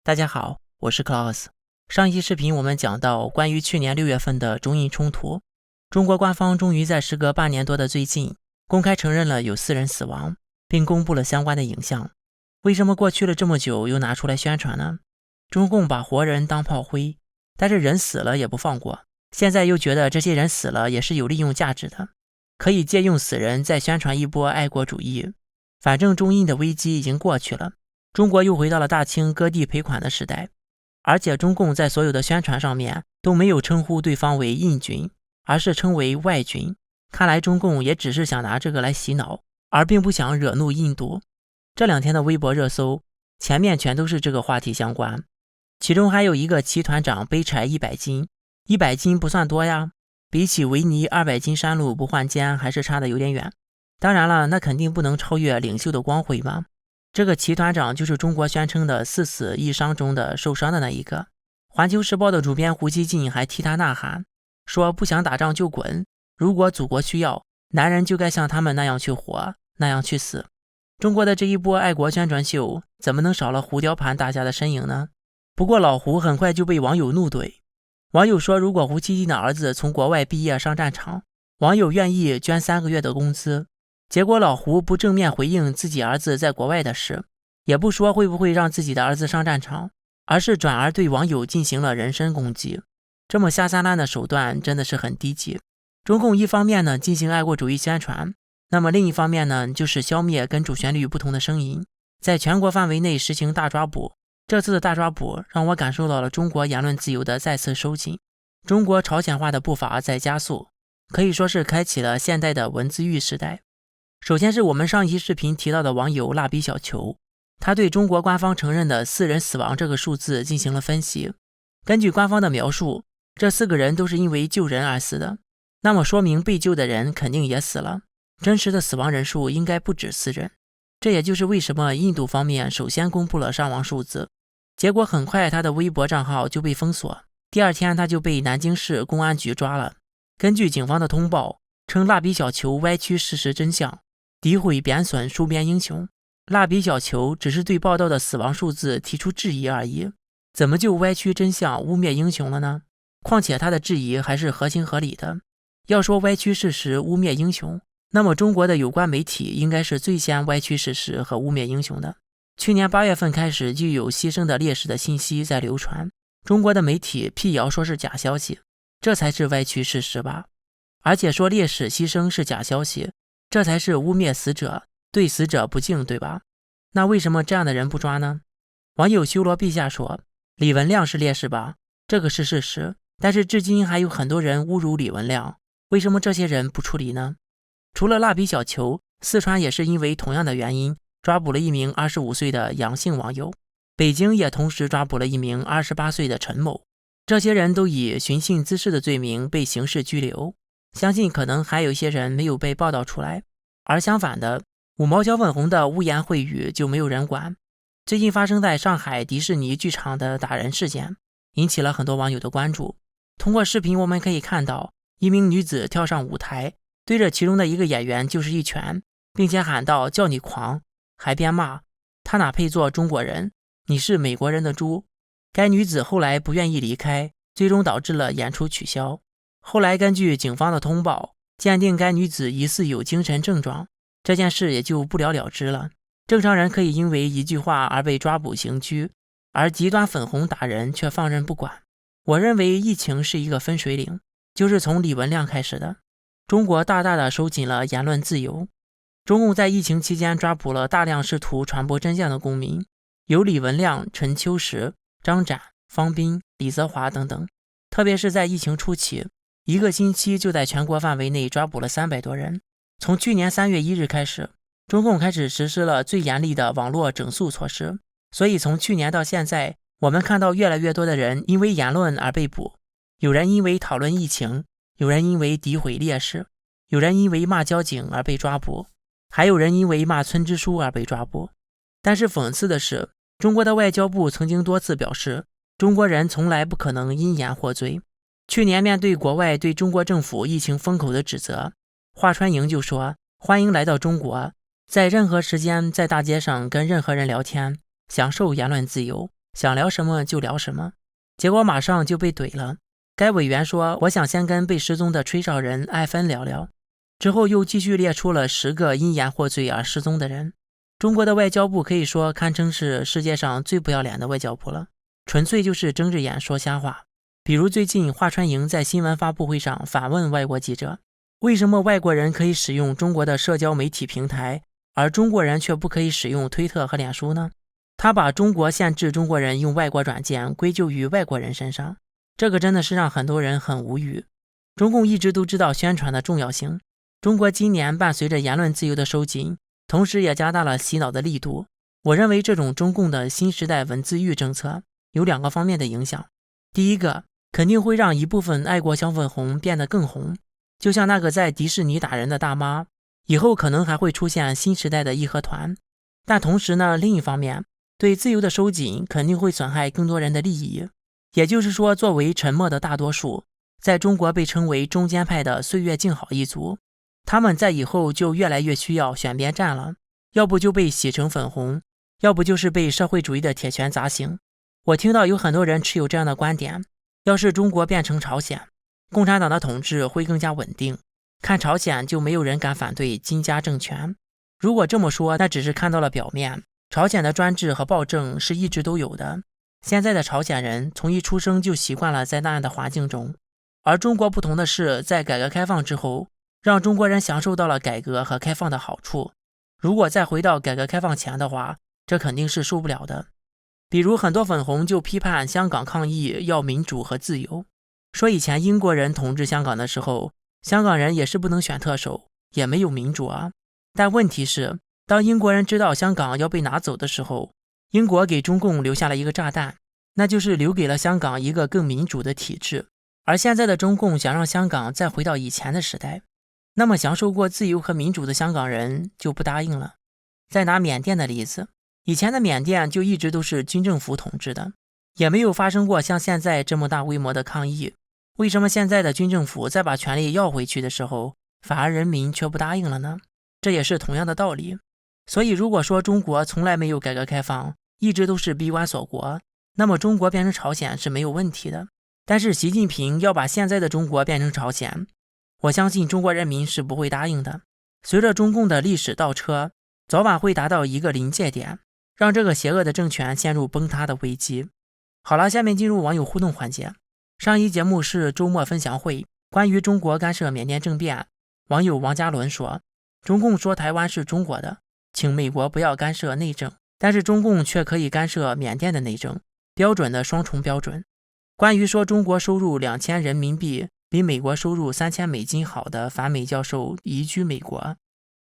大家好，我是 Klaus。上一期视频我们讲到关于去年6月份的中印冲突，中国官方终于在时隔8年多的最近公开承认了有4人死亡，并公布了相关的影像。为什么过去了这么久又拿出来宣传呢？中共把活人当炮灰，但是人死了也不放过，现在又觉得这些人死了也是有利用价值的，可以借用死人再宣传一波爱国主义。反正中印的危机已经过去了，中国又回到了大清割地赔款的时代，而且中共在所有的宣传上面都没有称呼对方为印军，而是称为外军。看来中共也只是想拿这个来洗脑，而并不想惹怒印度。这2天的微博热搜前面全都是这个话题相关，其中还有一个齐团长背柴100斤，100斤不算多呀，比起维尼200斤山路不换肩还是差的有点远。当然了，那肯定不能超越领袖的光辉嘛。这个齐团长就是中国宣称的4死1伤中的受伤的那一个。环球时报的主编胡锡进还替他呐喊，说不想打仗就滚，如果祖国需要，男人就该像他们那样去活，那样去死。中国的这一波爱国宣传秀怎么能少了胡雕盘大家的身影呢？不过老胡很快就被网友怒怼，网友说如果胡锡进的儿子从国外毕业上战场，网友愿意捐3个月的工资。结果老胡不正面回应自己儿子在国外的事，也不说会不会让自己的儿子上战场，而是转而对网友进行了人身攻击。这么下三滥的手段真的是很低级。中共一方面呢进行爱国主义宣传，那么另一方面呢就是消灭跟主旋律不同的声音，在全国范围内实行大抓捕。这次的大抓捕让我感受到了中国言论自由的再次收紧，中国朝鲜化的步伐在加速，可以说是开启了现代的文字狱时代。首先是我们上一期视频提到的网友蜡笔小球，他对中国官方承认的4人死亡这个数字进行了分析。根据官方的描述，这4个人都是因为救人而死的，那么说明被救的人肯定也死了，真实的死亡人数应该不止4人。这也就是为什么印度方面首先公布了伤亡数字，结果很快他的微博账号就被封锁，第2天他就被南京市公安局抓了。根据警方的通报称，蜡笔小球歪曲事实真相，诋毁贬损戍边英雄。蜡笔小球只是对报道的死亡数字提出质疑而已，怎么就歪曲真相污蔑英雄了呢？况且他的质疑还是合情合理的。要说歪曲事实污蔑英雄，那么中国的有关媒体应该是最先歪曲事实和污蔑英雄的。去年8月份开始就有牺牲的烈士的信息在流传，中国的媒体辟谣说是假消息，这才是歪曲事实吧。而且说烈士牺牲是假消息，这才是污蔑死者，对死者不敬，对吧？那为什么这样的人不抓呢？网友修罗陛下说，李文亮是烈士吧，这个是事实，但是至今还有很多人侮辱李文亮，为什么这些人不处理呢？除了蜡笔小球，四川也是因为同样的原因抓捕了一名25岁的杨姓网友，北京也同时抓捕了一名28岁的陈某，这些人都以寻衅滋事的罪名被刑事拘留，相信可能还有一些人没有被报道出来。而相反的，5毛小粉红的污言秽语就没有人管。最近发生在上海迪士尼剧场的打人事件引起了很多网友的关注。通过视频我们可以看到，一名女子跳上舞台，对着其中的一个演员就是一拳，并且喊道叫你狂，还边骂他哪配做中国人，你是美国人的猪。该女子后来不愿意离开，最终导致了演出取消。后来根据警方的通报，鉴定该女子疑似有精神症状，这件事也就不了了之了。正常人可以因为一句话而被抓捕刑拘，而极端粉红打人却放任不管。我认为疫情是一个分水岭，就是从李文亮开始的。中国大大的收紧了言论自由，中共在疫情期间抓捕了大量试图传播真相的公民，有李文亮、陈秋实、张展、方斌、李泽华等等。特别是在疫情初期，1个星期就在全国范围内抓捕了300多人。从去年3月1日开始，中共开始实施了最严厉的网络整肃措施，所以从去年到现在，我们看到越来越多的人因为言论而被捕，有人因为讨论疫情，有人因为诋毁烈士，有人因为骂交警而被抓捕，还有人因为骂村支书而被抓捕。但是讽刺的是，中国的外交部曾经多次表示，中国人从来不可能因言获罪。去年面对国外对中国政府疫情封口的指责，华春莹就说欢迎来到中国，在任何时间在大街上跟任何人聊天，享受言论自由，想聊什么就聊什么，结果马上就被怼了。该委员说，我想先跟被失踪的吹哨人艾芬聊聊，之后又继续列出了10个因言获罪而失踪的人。中国的外交部可以说堪称是世界上最不要脸的外交部了，纯粹就是睁着眼说瞎话。比如最近华春莹在新闻发布会上反问外国记者，为什么外国人可以使用中国的社交媒体平台，而中国人却不可以使用推特和脸书呢？他把中国限制中国人用外国软件归咎于外国人身上，这个真的是让很多人很无语。中共一直都知道宣传的重要性，中国今年伴随着言论自由的收紧，同时也加大了洗脑的力度。我认为这种中共的新时代文字狱政策有2个方面的影响。第一个，肯定会让一部分爱国小粉红变得更红，就像那个在迪士尼打人的大妈，以后可能还会出现新时代的义和团。但同时呢，另一方面，对自由的收紧肯定会损害更多人的利益。也就是说，作为沉默的大多数，在中国被称为中间派的岁月静好一族，他们在以后就越来越需要选边站了，要不就被洗成粉红，要不就是被社会主义的铁拳砸醒。我听到有很多人持有这样的观点，要是中国变成朝鲜，共产党的统治会更加稳定，看朝鲜就没有人敢反对金家政权。如果这么说，那只是看到了表面，朝鲜的专制和暴政是一直都有的，现在的朝鲜人从一出生就习惯了在那样的环境中。而中国不同的是，在改革开放之后，让中国人享受到了改革和开放的好处。如果再回到改革开放前的话，这肯定是受不了的。比如很多粉红就批判香港抗议要民主和自由，说以前英国人统治香港的时候，香港人也是不能选特首，也没有民主啊。但问题是，当英国人知道香港要被拿走的时候，英国给中共留下了一个炸弹，那就是留给了香港一个更民主的体制。而现在的中共想让香港再回到以前的时代，那么享受过自由和民主的香港人就不答应了。再拿缅甸的例子，以前的缅甸就一直都是军政府统治的，也没有发生过像现在这么大规模的抗议。为什么现在的军政府再把权力要回去的时候，反而人民却不答应了呢？这也是同样的道理。所以如果说中国从来没有改革开放，一直都是闭关锁国，那么中国变成朝鲜是没有问题的。但是习近平要把现在的中国变成朝鲜，我相信中国人民是不会答应的。随着中共的历史倒车，早晚会达到一个临界点，让这个邪恶的政权陷入崩塌的危机。好了，下面进入网友互动环节。上一节目是周末分享会，关于中国干涉缅甸政变，网友王嘉伦说，中共说台湾是中国的，请美国不要干涉内政，但是中共却可以干涉缅甸的内政，标准的双重标准。关于说中国收入2000人民币比美国收入3000美金好的反美教授移居美国，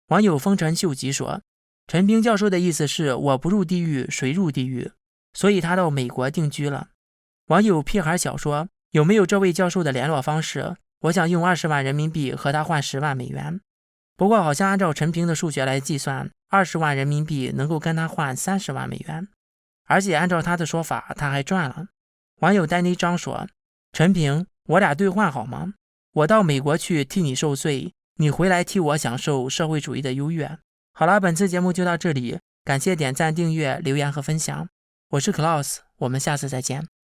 网友风尘秀吉说，陈平教授的意思是我不入地狱谁入地狱，所以他到美国定居了。网友屁孩小说，有没有这位教授的联络方式？我想用20万人民币和他换10万美元。不过好像按照陈平的数学来计算，20万人民币能够跟他换30万美元，而且按照他的说法他还赚了。网友丹尼张说，陈平，我俩兑换好吗？我到美国去替你受罪，你回来替我享受社会主义的优越。好了，本次节目就到这里，感谢点赞、订阅、留言和分享。我是 Klaus， 我们下次再见。